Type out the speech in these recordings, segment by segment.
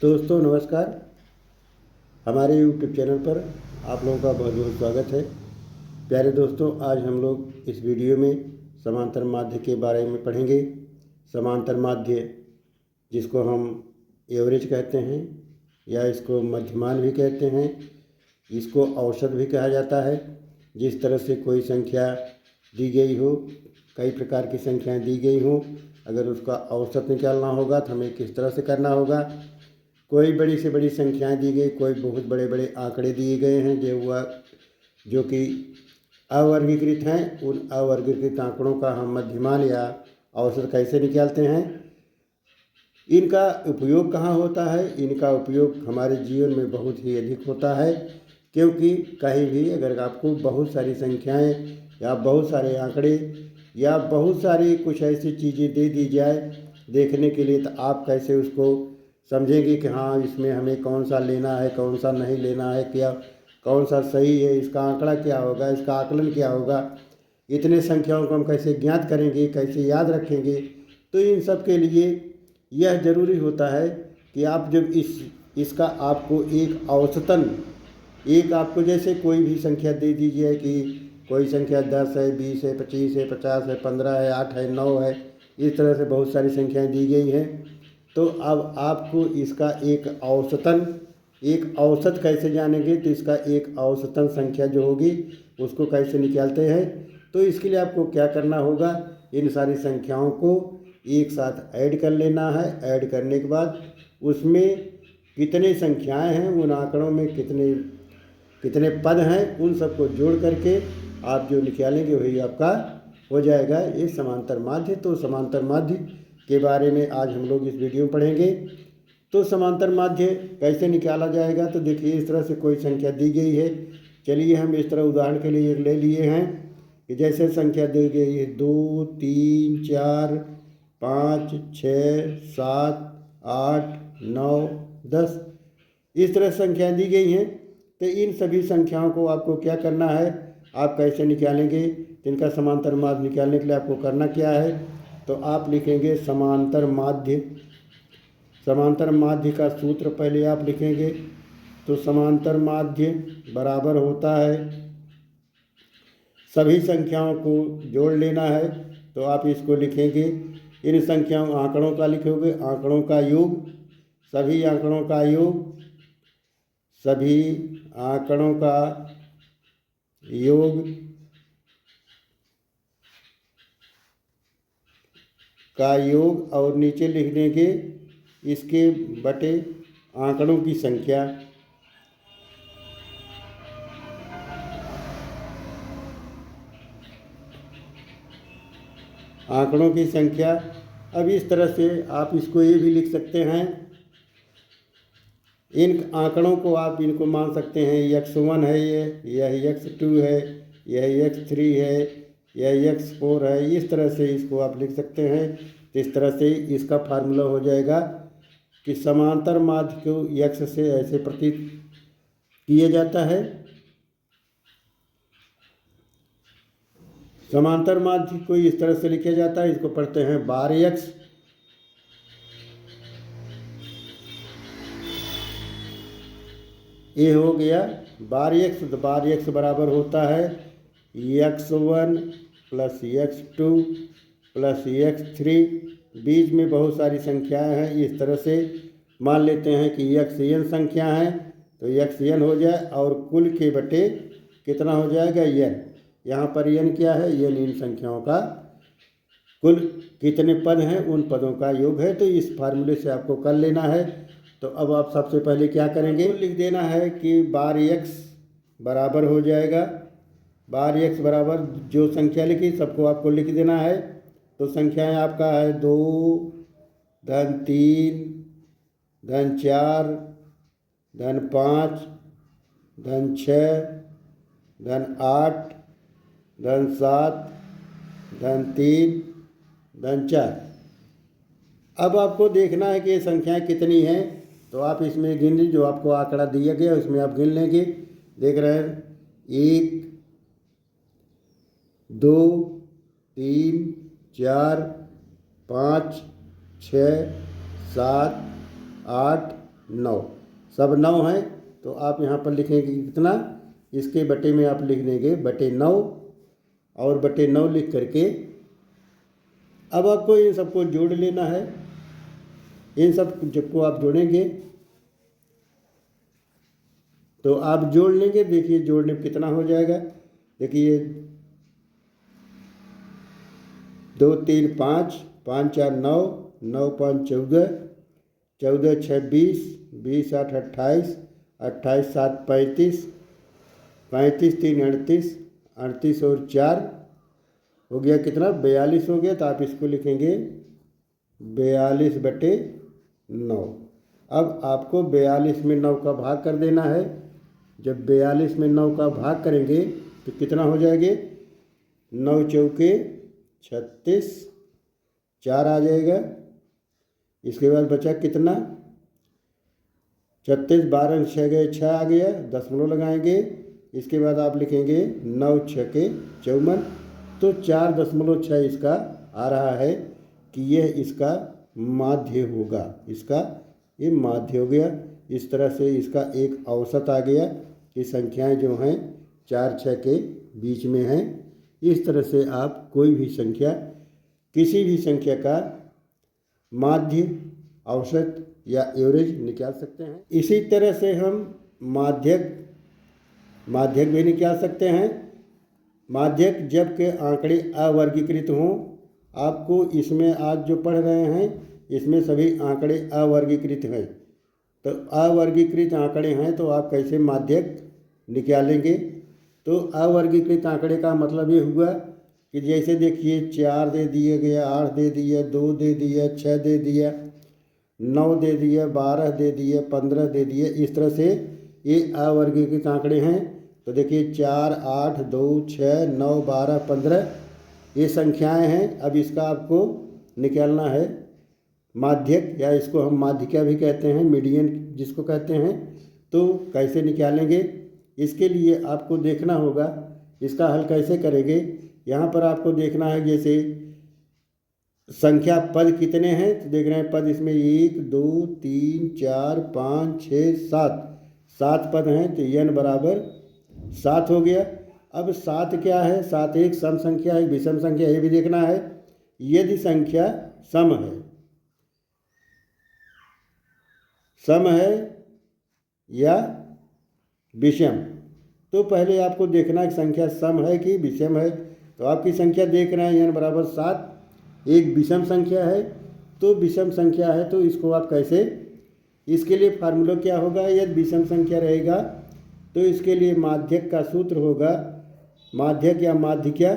दोस्तों नमस्कार। हमारे YouTube चैनल पर आप लोगों का बहुत बहुत स्वागत है। प्यारे दोस्तों, आज हम लोग इस वीडियो में समांतर माध्य के बारे में पढ़ेंगे। समांतर माध्य जिसको हम एवरेज कहते हैं या इसको मध्यमान भी कहते हैं, इसको औसत भी कहा जाता है। जिस तरह से कोई संख्या दी गई हो, कई प्रकार की संख्याएं दी गई हों, अगर उसका औसत निकालना होगा तो हमें किस तरह से करना होगा। कोई बड़ी से बड़ी संख्याएं दी गई, कोई बहुत बड़े बड़े आंकड़े दिए गए हैं जो कि अवर्गीकृत हैं। उन अवर्गीकृत आंकड़ों का हम मध्यमान या औसत कैसे निकालते हैं, इनका उपयोग कहाँ होता है। इनका उपयोग हमारे जीवन में बहुत ही अधिक होता है, क्योंकि कहीं भी अगर आपको बहुत सारी संख्याएं या बहुत सारे आंकड़े या बहुत सारी कुछ ऐसी चीज़ें दे दी जाए देखने के लिए, तो आप कैसे उसको समझेंगे कि हाँ इसमें हमें कौन सा लेना है, कौन सा नहीं लेना है, क्या कौन सा सही है, इसका आंकड़ा क्या होगा, इसका आकलन क्या होगा। इतने संख्याओं को हम कैसे ज्ञात करेंगे, कैसे याद रखेंगे। तो इन सब के लिए यह ज़रूरी होता है कि आप जब इसका आपको एक औसतन, एक आपको जैसे कोई भी संख्या दे दीजिए कि कोई संख्या 10 है, 20 है, 25 है, 50 है, 15 है, 8 है, 9 है, इस तरह से बहुत सारी संख्याएं दी गई हैं। तो अब आपको इसका एक औसत कैसे जानेंगे, तो इसका एक औसतन संख्या जो होगी उसको कैसे निकालते हैं। तो इसके लिए आपको क्या करना होगा, इन सारी संख्याओं को एक साथ ऐड कर लेना है। ऐड करने के बाद उसमें कितने संख्याएं हैं, उन आंकड़ों में कितने कितने पद हैं, उन सबको जोड़ करके आप जो निकालेंगे वही आपका हो जाएगा ये समांतर माध्य। तो समांतर माध्य के बारे में आज हम लोग इस वीडियो में पढ़ेंगे। तो समांतर माध्य कैसे निकाला जाएगा, तो देखिए इस तरह से कोई संख्या दी गई है। चलिए हम इस तरह उदाहरण के लिए ले लिए हैं कि जैसे संख्या दी गई है 2, 3, 4, 5, 6, 7, 8, 9, 10, इस तरह संख्याएं दी गई हैं। तो इन सभी संख्याओं को आपको क्या करना है, आप कैसे निकालेंगे, तो इनका समांतर माध्य निकालने के लिए आपको करना क्या है, तो आप लिखेंगे समांतर माध्य। समांतर माध्य का सूत्र पहले आप लिखेंगे। तो समांतर माध्य बराबर होता है, सभी संख्याओं को जोड़ लेना है। तो आप इसको लिखेंगे, इन संख्याओं आंकड़ों का लिखोगे, आंकड़ों का योग, सभी आंकड़ों का योग, सभी आंकड़ों का योग और नीचे लिख देंगे इसके बटे आंकड़ों की संख्या। आंकड़ों की संख्या। अब इस तरह से आप इसको ये भी लिख सकते हैं, इन आंकड़ों को आप इनको मान सकते हैं x1 है, यह x2 है, यह x3 है, यह x4 है। इस तरह से इसको आप लिख सकते हैं। तो इस तरह से इसका फार्मूला हो जाएगा कि समांतर माध्य को x से ऐसे प्रतीत किया जाता है। समांतर माध्य को इस तरह से लिखा जाता है, इसको पढ़ते हैं बार x। ये हो गया बार x। तो बार x बराबर होता है x1 plus x2 plus x3। बीच में बहुत सारी संख्याएं हैं, इस तरह से मान लेते हैं कि xn संख्या है, तो xn हो जाए और कुल के बटे कितना हो जाएगा n। यहाँ पर n क्या है, n इन संख्याओं का कुल कितने पद हैं उन पदों का योग है। तो इस फार्मूले से आपको कर लेना है। तो अब आप सबसे पहले क्या करेंगे, तो लिख देना है कि बार x बराबर हो जाएगा, बार x बराबर जो संख्या लिखी सबको आपको लिख देना है। तो संख्याएं आपका है 2, धन 3, धन 4, धन 5, धन 6, धन 8, धन 7, धन 3, धन 4। अब आपको देखना है कि ये संख्याएं कितनी हैं, तो आप इसमें गिन लीजिए, जो आपको आंकड़ा दिया गया उसमें आप गिन लेंगे। देख रहे हैं 1, 2, 3, 4, 5, 6, 7, 8, 9, सब 9 हैं तो आप यहाँ पर लिखेंगे कितना, इसके बटे में आप लिख देंगे बटे 9 और बटे 9 लिख करके अब आपको इन सबको जोड़ लेना है। इन सब जब आप जोड़ेंगे तो आप जोड़ लेंगे, देखिए जोड़ने में कितना हो जाएगा। देखिए 2 3 5, 5 4 9, 9 5 14, 14 6 20, 20 8 28, 28 7 35, 35 3 38, 38 और 4 हो गया कितना, 42 हो गया। तो आप इसको लिखेंगे 42 बटे 9। अब आपको 42 में 9 का भाग कर देना है। जब 42 में 9 का भाग करेंगे तो कितना हो जाएंगे, 9 चौके 36, 4 आ जाएगा। इसके बाद बचा कितना, 36, 12 6 गए 6 आ गया, दशमलव लगाएंगे। इसके बाद आप लिखेंगे 9 6 के 54, तो 4.6 इसका आ रहा है कि यह इसका माध्य होगा। इसका ये माध्य हो गया। इस तरह से इसका एक औसत आ गया कि संख्याएं जो हैं 4 6 के बीच में हैं। इस तरह से आप कोई भी संख्या, किसी भी संख्या का माध्य, औसत या एवरेज निकाल सकते हैं। इसी तरह से हम माध्यक भी निकाल सकते हैं। माध्यक जब के आंकड़े अवर्गीकृत हों, आपको इसमें आज जो पढ़ रहे हैं इसमें सभी आंकड़े अवर्गीकृत हैं। तो अवर्गीकृत आंकड़े हैं तो आप कैसे माध्यक निकालेंगे। तो अवर्गीकृत आंकड़े का मतलब ये हुआ कि जैसे देखिए 4 दे दिए गया, 8 दे दिया, 2 दे दिया, 6 दे दिया, 9 दे दिया, 12 दे दिए, 15 दे दिए। इस तरह से ये अवर्गीकृत आंकड़े हैं। तो देखिए 4 8 2 6 9 12 15 ये संख्याएं हैं। अब इसका आपको निकालना है माध्यक, या इसको हम माध्यिका भी कहते हैं, मीडियन जिसको कहते हैं। तो कैसे निकालेंगे, इसके लिए आपको देखना होगा इसका हल कैसे करेंगे। यहाँ पर आपको देखना है जैसे संख्या पद कितने हैं, तो देख रहे हैं पद इसमें 1 2 3 4 5 6 7, 7 पद हैं। तो n बराबर 7 हो गया। अब 7 क्या है, 7 एक सम संख्या है, विषम संख्या, ये भी देखना है। यदि संख्या सम है या विषम, तो पहले आपको देखना है कि संख्या सम है कि विषम है। तो आपकी संख्या देख रहे हैं n बराबर 7, एक विषम संख्या है। तो विषम संख्या है तो इसको आप कैसे, इसके लिए फार्मूला क्या होगा, यदि विषम संख्या रहेगा तो इसके लिए माध्यक का सूत्र होगा, माध्यक या माध्यिका।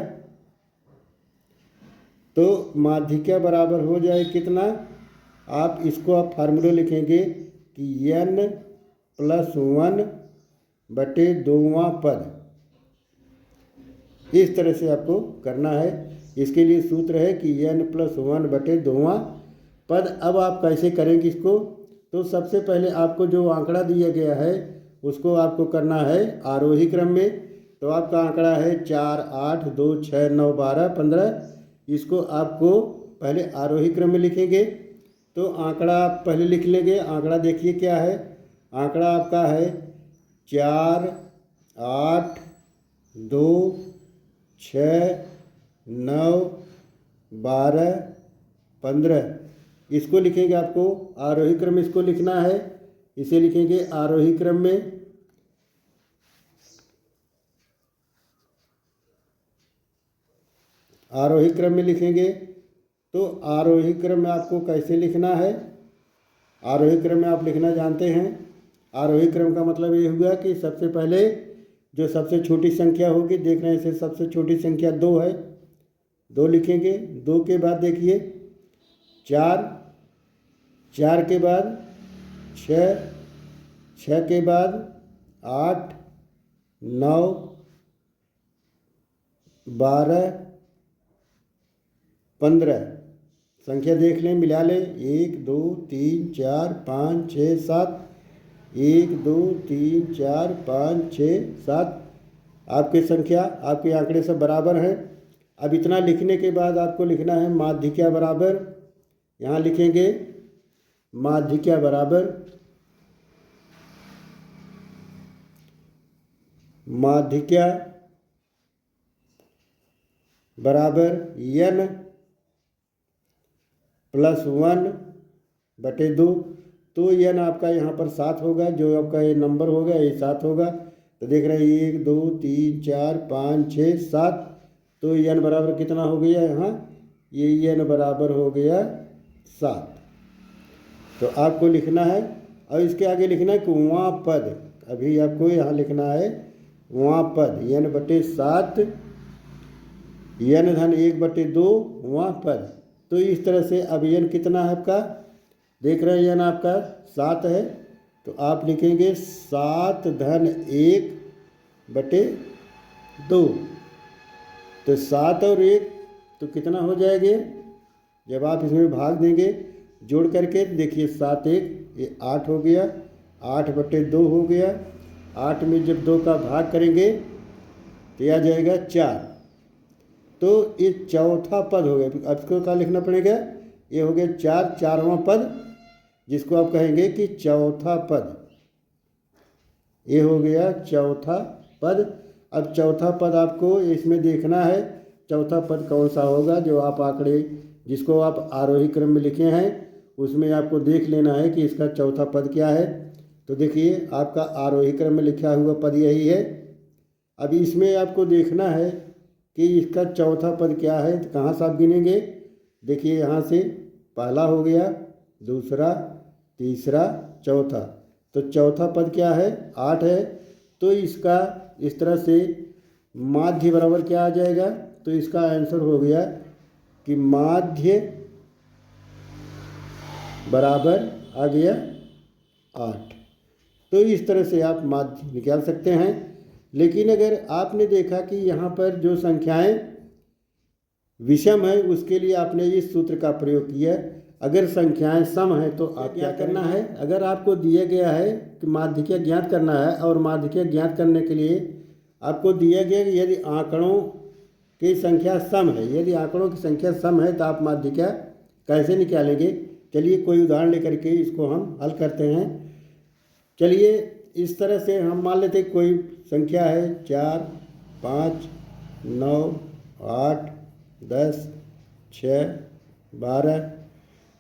तो माध्यिका बराबर हो जाए कितना, आप इसको आप फार्मूला लिखेंगे कि n+1 बटे 2वां पद। इस तरह से आपको करना है। इसके लिए सूत्र है कि n+1 बटे 2वां पद। अब आप कैसे करेंगे इसको, तो सबसे पहले आपको जो आंकड़ा दिया गया है उसको आपको करना है आरोही क्रम में। तो आपका आंकड़ा है 4 8 2 6 9 12 15। इसको आपको पहले आरोही क्रम में लिखेंगे। तो आंकड़ा आप पहले लिख लेंगे। आंकड़ा देखिए क्या है, आंकड़ा आपका है 4 8 2 6 9 12 15। इसको लिखेंगे, आपको आरोही क्रम इसको लिखना है। इसे लिखेंगे आरोही क्रम में। आरोही क्रम में लिखेंगे। तो आरोही क्रम में आपको कैसे लिखना है, आरोही क्रम में आप लिखना जानते हैं। आरोही क्रम का मतलब ये हुआ कि सबसे पहले जो सबसे छोटी संख्या होगी, देख रहे हैं इसे सबसे छोटी संख्या 2 है, 2 लिखेंगे। 2 के बाद देखिए 4, 4 के बाद 6, 6 के बाद 8 9 12 15। संख्या देख लें, मिला लें, 1 2 3 4 5 6 7, 1 2 3 4 5 6 7। आपकी संख्या, आपके आंकड़े सब बराबर हैं। अब इतना लिखने के बाद आपको लिखना है माध्यिका बराबर। यहाँ लिखेंगे माध्यिका बराबर माध्यिका बराबर n प्लस 1/2। तो n आपका यहाँ पर 7 होगा, जो आपका ये नंबर होगा ये 7 होगा। तो देख रहे हैं 1 2 3 4 5 6 7। तो n बराबर कितना हो गया यहाँ, ये n बराबर हो गया 7। तो आपको लिखना है, और इसके आगे लिखना है कि वहाँ पद, अभी आपको यहाँ लिखना है वहाँ पद n/7 n-1/2 वहाँ पद। तो इस तरह से अब n कितना है आपका, देख रहे हैं n आपका 7 है, तो आप लिखेंगे 7-1/2। तो 7 और 1 तो कितना हो जाएंगे, जब आप इसमें भाग देंगे जोड़ करके, देखिए 7 1 ये 8 हो गया, 8/2 हो गया। 8 में जब 2 का भाग करेंगे तो यह आ जाएगा 4। तो ये चौथा पद हो गया। अब इसको क्या लिखना पड़ेगा, ये हो गया 4, चारवां पद, जिसको आप कहेंगे कि चौथा पद। ये हो गया चौथा पद। अब चौथा पद आपको इसमें देखना है, चौथा पद कौन सा होगा, जो आप आंकड़े जिसको आप आरोही क्रम में लिखे हैं उसमें आपको देख लेना है कि इसका चौथा पद क्या है। तो देखिए आपका आरोही क्रम में लिखा हुआ पद यही है। अब इसमें आपको देखना है कि इसका चौथा पद क्या है। तो कहाँ से आप गिनेंगे, देखिए यहाँ से पहला हो गया, दूसरा, तीसरा, चौथा। तो चौथा पद क्या है, 8 है। तो इसका इस तरह से माध्य बराबर क्या आ जाएगा, तो इसका आंसर हो गया कि माध्य बराबर आ गया 8। तो इस तरह से आप माध्य निकाल सकते हैं। लेकिन अगर आपने देखा कि यहाँ पर जो संख्याएं विषम है, उसके लिए आपने इस सूत्र का प्रयोग किया। अगर संख्याएं सम है तो आप क्या करना है, अगर आपको दिया गया है कि माध्यिका ज्ञात करना है, और माध्यिका ज्ञात करने के लिए आपको दिया गया कि यदि आंकड़ों की संख्या सम है, यदि आंकड़ों की संख्या सम है तो आप माध्यिका कैसे निकालेंगे। चलिए कोई उदाहरण लेकर के इसको हम हल करते हैं। चलिए इस तरह से हम मान लेते हैं कोई संख्या है 4 5 9 8 10 6 12।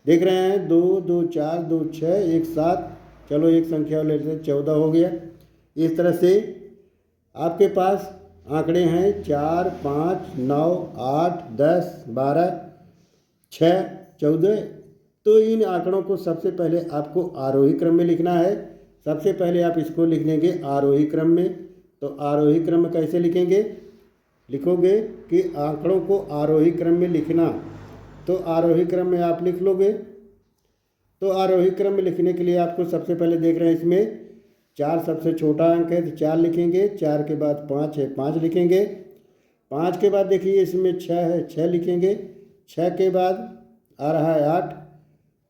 देख रहे हैं 2 2 4 2 6 1 7। चलो एक संख्या ले लेते हैं, 14 हो गया। इस तरह से आपके पास आंकड़े हैं 4 5 9 8 10 12 6 14। तो इन आंकड़ों को सबसे पहले आपको आरोही क्रम में लिखना है। सबसे पहले आप इसको लिख देंगे आरोही क्रम में। तो आरोही क्रम में कैसे लिखेंगे, लिखोगे कि आंकड़ों को आरोही क्रम में लिखना। तो आरोही क्रम में आप लिख लोगे। तो आरोही क्रम में लिखने के लिए आपको सबसे पहले देख रहे हैं इसमें 4 सबसे छोटा अंक है तो 4 लिखेंगे। 4 के बाद 5 है, 5 लिखेंगे। 5 के बाद देखिए इसमें 6 है, 6 लिखेंगे। 6 के बाद आ रहा है 8।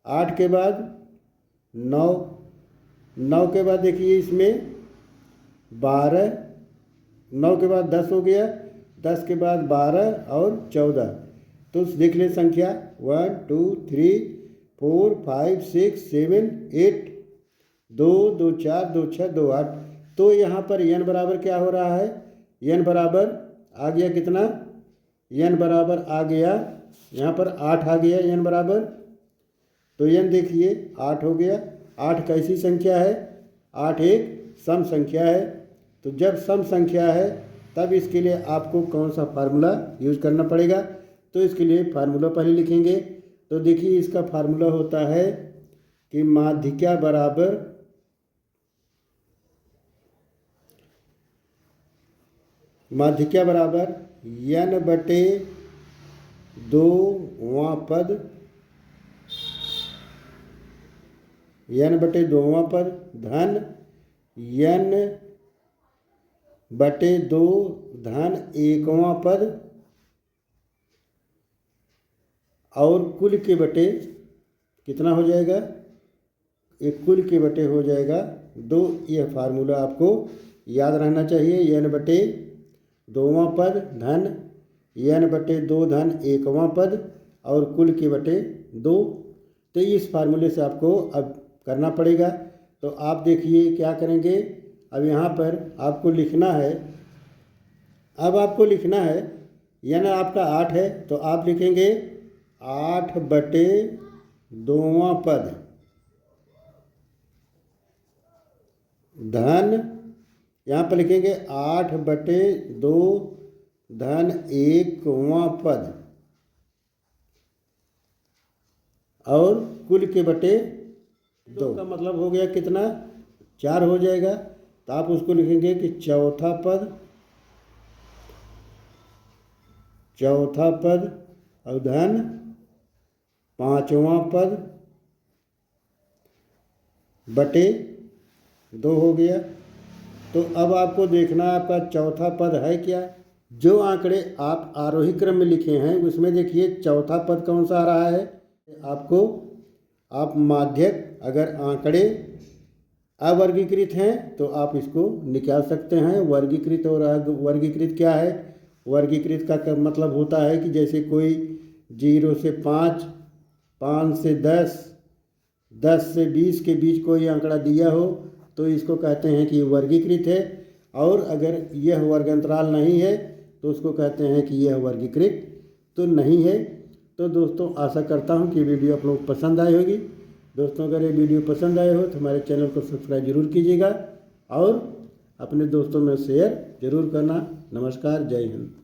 8 के बाद 9। 9 के बाद देखिए इसमें 12। 9 के बाद 10 हो गया। 10 के बाद 12 और 14। तो देख ले संख्या 1 2 3 4 5 6 7 8। 2 2 4 2 6 2 8। तो यहाँ पर n बराबर क्या हो रहा है, n बराबर आ गया कितना, n बराबर आ गया यहाँ पर 8 आ गया n बराबर। तो n देखिए 8 हो गया। 8 कैसी संख्या है, 8 एक सम संख्या है। तो जब सम संख्या है तब इसके लिए आपको कौन सा फार्मूला यूज करना पड़ेगा। तो इसके लिए फार्मूला पहले लिखेंगे। तो देखिए इसका फार्मूला होता है कि माध्यिका बराबर n/2वां पद, n/2वां पद धन n/2 धन 1वां पद, और कुल के बटे कितना हो जाएगा, एक कुल के बटे हो जाएगा 2। यह फार्मूला आपको याद रहना चाहिए। n/2वां पद धन n/2 धन 1वां पद और कुल के बटे 2। तो इस फार्मूले से आपको अब करना पड़ेगा। तो आप देखिए क्या करेंगे, अब यहाँ पर आपको लिखना है, अब आपको लिखना है, यानी आपका 8 है तो आप लिखेंगे 8/2वां पद धन, यहाँ पर लिखेंगे 8/2 धन 1वां पद और कुल के बटे 2 का मतलब हो गया कितना, 4 हो जाएगा। तो आप उसको लिखेंगे कि चौथा पद और धन 5वां पद बटे 2 हो गया। तो अब आपको देखना है आपका चौथा पद है क्या। जो आंकड़े आप आरोही क्रम में लिखे हैं उसमें देखिए चौथा पद कौन सा आ रहा है। आपको आप माध्यक अगर आंकड़े अवर्गीकृत हैं तो आप इसको निकाल सकते हैं। वर्गीकृत और अवर्गीकृत क्या है, वर्गीकृत का मतलब होता है कि जैसे कोई 0 से 5, 5 से 10, 10 से 20 के बीच कोई आंकड़ा दिया हो तो इसको कहते हैं कि वर्गीकृत है, और अगर यह वर्गांतराल नहीं है तो उसको कहते हैं कि यह वर्गीकृत तो नहीं है। तो दोस्तों आशा करता हूं कि वीडियो आप लोग पसंद आई होगी। दोस्तों अगर ये वीडियो पसंद आए हो तो हमारे चैनल को सब्सक्राइब जरूर कीजिएगा और अपने दोस्तों में शेयर जरूर करना। नमस्कार, जय हिंद।